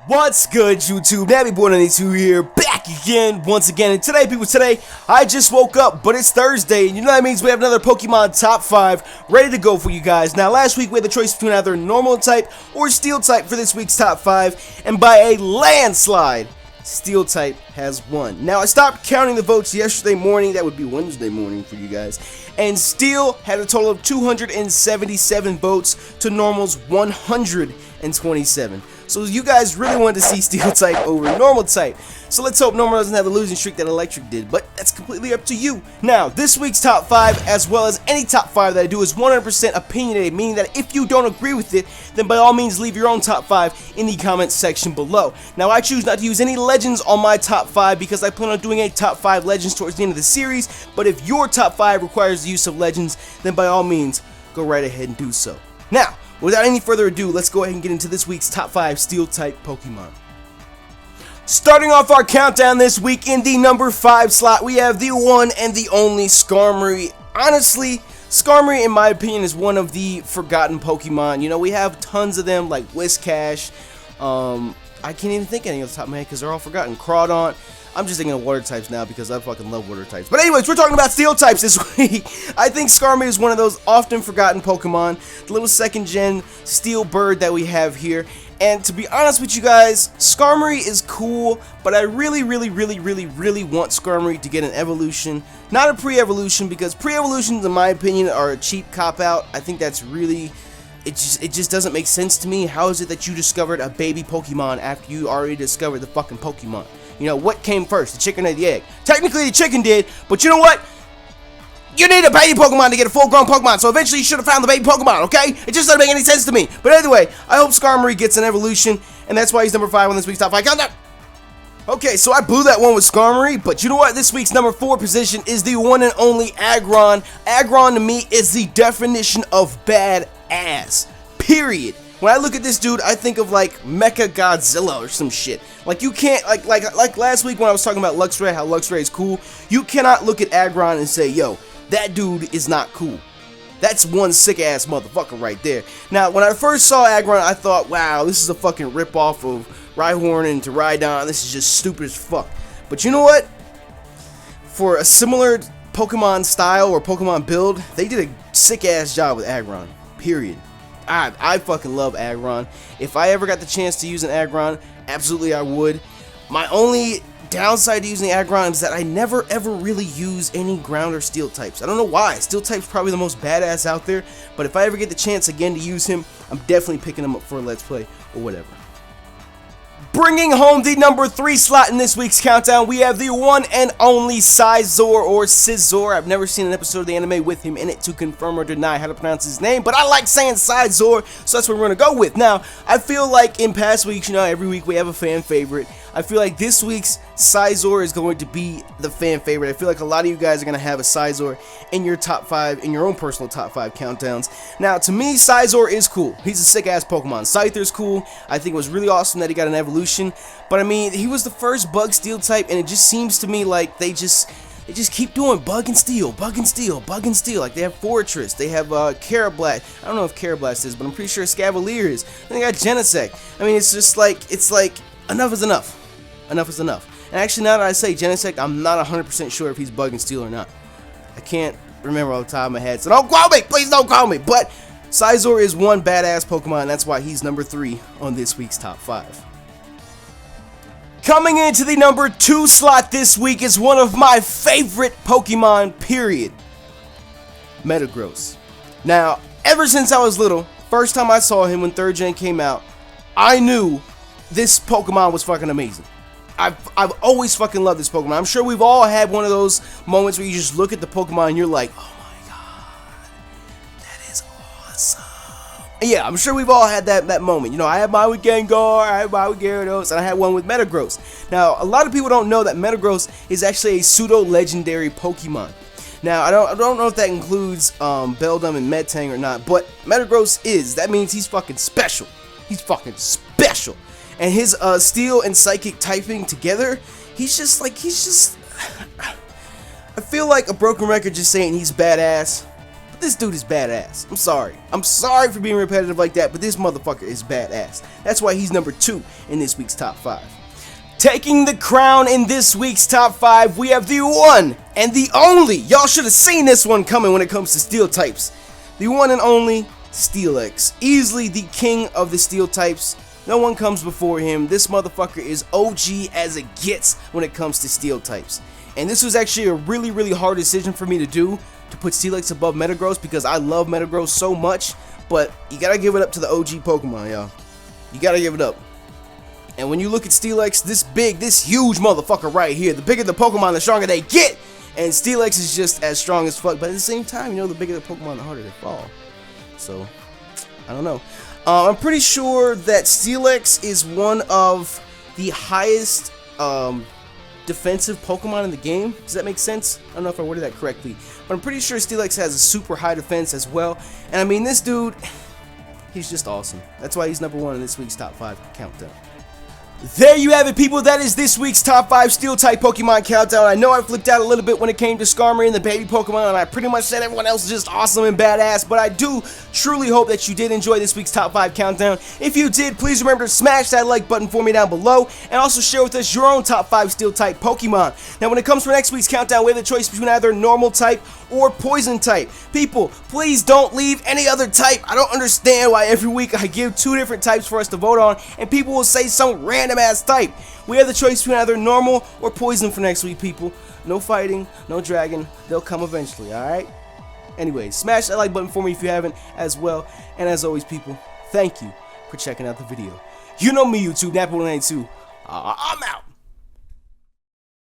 What's good, YouTube? Nappy Boy 92 here, back again, once again. And today, people, I just woke up, but it's Thursday, and you know what that means? We have another Pokemon Top 5 ready to go for you guys. Now, last week we had the choice between either normal type or steel type for this week's Top 5, and by a landslide, steel type has won. Now, I stopped counting the votes yesterday morning, that would be Wednesday morning for you guys, and Steel had a total of 277 votes to normal's 127. So you guys really wanted to see steel type over normal type. So let's hope normal doesn't have the losing streak that electric did, but that's completely up to you. Now, this week's top 5, as well as any top 5 that I do, is 100% opinionated, meaning that if you don't agree with it, then by all means leave your own top 5 in the comments section below. Now, I choose not to use any legends on my top 5 because I plan on doing a top 5 legends towards the end of the series, but if your top 5 requires the use of legends, then by all means, go right ahead and do so. Now, without any further ado, let's go ahead and get into this week's top 5 Steel-type Pokemon. Starting off our countdown this week in the number 5 slot, we have the one and the only Skarmory. Honestly, Skarmory, in my opinion, is one of the forgotten Pokemon. You know, we have tons of them, like Whiscash. I can't even think of any off the top of my head because they're all forgotten. Crawdaunt. I'm just thinking of water types now because I fucking love water types. But anyways, we're talking about steel types this week. I think Skarmory is one of those often forgotten Pokemon. The little second gen steel bird that we have here. And to be honest with you guys, Skarmory is cool, but I really want Skarmory to get an evolution. Not a pre-evolution, because pre-evolutions, in my opinion, are a cheap cop-out. I think that's really... It just doesn't make sense to me. How is it that you discovered a baby Pokemon after you already discovered the fucking Pokemon? You know, what came first, the chicken or the egg? Technically, the chicken did, but you know what? You need a baby Pokemon to get a full-grown Pokemon, so eventually you should have found the baby Pokemon, okay? It just doesn't make any sense to me. But anyway, I hope Skarmory gets an evolution, and that's why he's number 5 on this week's Top 5 countdown. Okay, so I blew that one with Skarmory, but you know what? This week's number 4 position is the one and only Aggron. Aggron, to me, is the definition of badass, period. When I look at this dude, I think of like Mecha Godzilla or some shit. Like you can't, like last week when I was talking about Luxray, how Luxray is cool, you cannot look at Aggron and say, yo, that dude is not cool. That's one sick ass motherfucker right there. Now, when I first saw Aggron, I thought, wow, this is a fucking ripoff of Rhyhorn and Tyranitar. This is just stupid as fuck. But you know what? For a similar Pokemon style or Pokemon build, they did a sick ass job with Aggron. Period. I fucking love Aggron. If I ever got the chance to use an Aggron, absolutely I would. My only downside to using Aggron is that I never ever really use any ground or steel types. I don't know why. Steel type's probably the most badass out there, but if I ever get the chance again to use him, I'm definitely picking him up for a Let's Play or whatever. Bringing home the number 3 slot in this week's countdown, we have the one and only Scizor or Scizor. I've never seen an episode of the anime with him in it to confirm or deny how to pronounce his name, but I like saying Scizor, so that's what we're going to go with. Now, I feel like in past weeks, you know, every week we have a fan favorite. I feel like this week's Scizor is going to be the fan favorite. I feel like a lot of you guys are going to have a Scizor in your top 5, in your own personal top 5 countdowns. Now, to me, Scizor is cool. He's a sick-ass Pokemon. Scyther's cool. I think it was really awesome that he got an evolution. But, I mean, he was the first bug steel type, and it just seems to me like they just keep doing bug and steel, bug and steel, bug and steel. Like, they have Fortress, they have Carablast. I don't know if Carablast is, but I'm pretty sure Scavalier is. And they got Genesect. I mean, it's just like, enough is enough. Enough is enough. And actually, now that I say Genesect, I'm not 100% sure if he's bug and steel or not. I can't remember off the top of my head, so don't call me! Please don't call me! But Scizor is one badass Pokemon, and that's why he's number 3 on this week's top 5. Coming into the number 2 slot this week is one of my favorite Pokemon, period. Metagross. Now, ever since I was little, first time I saw him when 3rd Gen came out, I knew this Pokemon was fucking amazing. I've always fucking loved this Pokemon. I'm sure we've all had one of those moments where you just look at the Pokemon and you're like, oh my god, that is awesome. And yeah, I'm sure we've all had that moment. You know, I had mine with Gengar, I had mine with Gyarados, and I had one with Metagross. Now, a lot of people don't know that Metagross is actually a pseudo-legendary Pokemon. Now, I don't know if that includes Beldum and Metang or not, but Metagross is. That means he's fucking special. He's fucking special. And his steel and psychic typing together, he's just I feel like a broken record just saying he's badass, but this dude is badass. I'm sorry. I'm sorry for being repetitive like that, but this motherfucker is badass. That's why he's number 2 in this week's top 5. Taking the crown in this week's top 5, we have the one and the only. Y'all should have seen this one coming when it comes to steel types. The one and only Steelix. Easily the king of the steel types. No one comes before him. This motherfucker is OG as it gets when it comes to steel types. And this was actually a really hard decision for me to do, to put Steelix above Metagross, because I love Metagross so much. But you gotta give it up to the OG Pokemon, y'all. You gotta give it up. And when you look at Steelix, this big, this huge motherfucker right here, the bigger the Pokemon, the stronger they get. And Steelix is just as strong as fuck. But at the same time, you know, the bigger the Pokemon, the harder they fall. So, I don't know. I'm pretty sure that Steelix is one of the highest defensive Pokemon in the game. Does that make sense? I don't know if I worded that correctly. But I'm pretty sure Steelix has a super high defense as well. And I mean, this dude, he's just awesome. That's why he's number 1 in this week's top 5 countdown. There you have it, people. That is this week's top 5 Steel-Type Pokemon countdown. I know I flipped out a little bit when it came to Skarmory and the baby Pokemon, and I pretty much said everyone else is just awesome and badass, but I do truly hope that you did enjoy this week's top 5 countdown. If you did, please remember to smash that like button for me down below, and also share with us your own top 5 Steel-Type Pokemon. Now, when it comes for next week's countdown, we have the choice between either normal type or poison type. People, please don't leave any other type. I don't understand why every week I give 2 different types for us to vote on, and people will say some random ass type. We have the choice between either normal or poison for next week, people. No fighting, no dragon. They'll come eventually, alright? Anyway, smash that like button for me if you haven't as well. And as always, people, thank you for checking out the video. You know me, YouTube, Nappy192. I'm out.